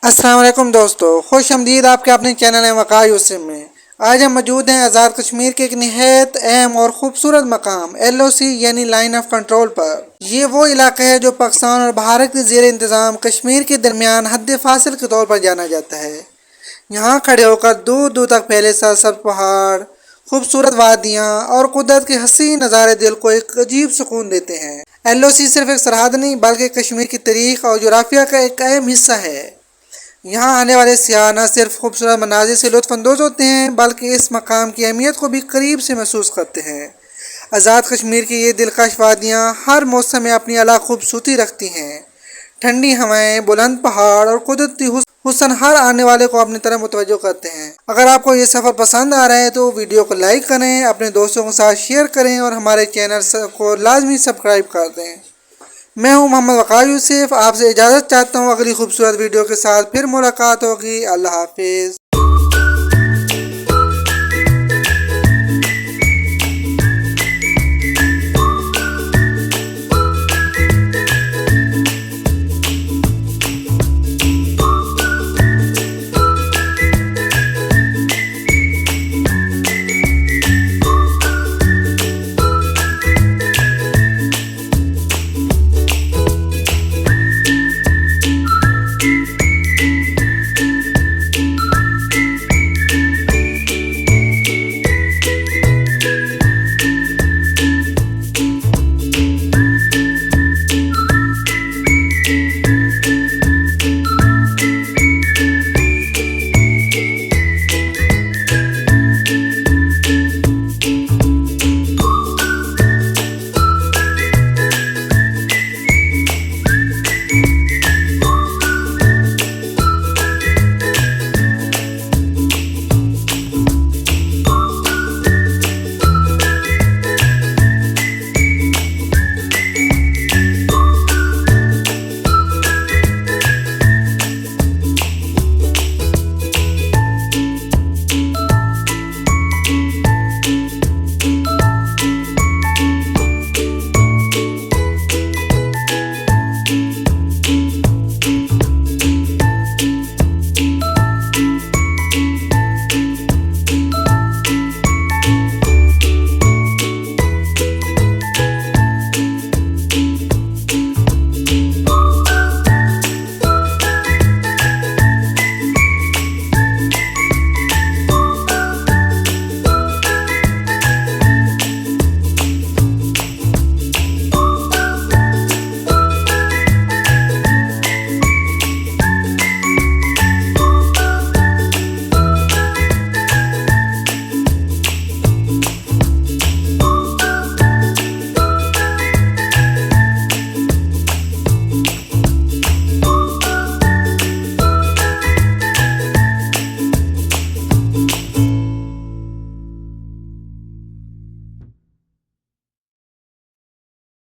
अस्सलाम वालेकुम दोस्तों, खुश आमदीद आपके अपने चैनल एम वक़ास यूसुफ में। आज हम मौजूद हैं आज़ाद कश्मीर के एक निहायत अहम और खूबसूरत मकाम LOC यानी लाइन ऑफ कंट्रोल पर। ये वो इलाका है जो पाकिस्तान और भारत के ज़ेर इंतज़ाम कश्मीर के दरमियान हद फासिल के तौर पर जाना जाता है। यहाँ खड़े होकर दूर दूर तक फैले सरसब्ज़ पहाड़, खूबसूरत वादियाँ और कुदरत के हसीन नज़ारे दिल को एक अजीब सुकून देते हैं। LOC सिर्फ एक सरहद नहीं बल्कि कश्मीर की तारीख और जोग्राफिया का एक अहम हिस्सा है। यहाँ आने वाले सियाह न सिर्फ खूबसूरत मनाजिर से लुत्फ़अंदोज़ होते हैं बल्कि इस मकाम की अहमियत को भी करीब से महसूस करते हैं। आज़ाद कश्मीर की ये दिलकश वादियाँ हर मौसम में अपनी अलग खूबसूरती रखती हैं। ठंडी हवाएं, बुलंद पहाड़ और कुदरती हुस्न हर आने वाले को अपनी तरफ मुतवज्जो करते हैं। अगर आपको ये सफ़र पसंद आ रहा है तो वीडियो को लाइक करें, अपने दोस्तों के साथ शेयर करें और हमारे चैनल को लाजमी सब्सक्राइब कर दें। मैं हूं M वक़ास यूसुफ, आपसे इजाज़त चाहता हूं। अगली खूबसूरत वीडियो के साथ फिर मुलाकात होगी। अल्लाह हाफिज़।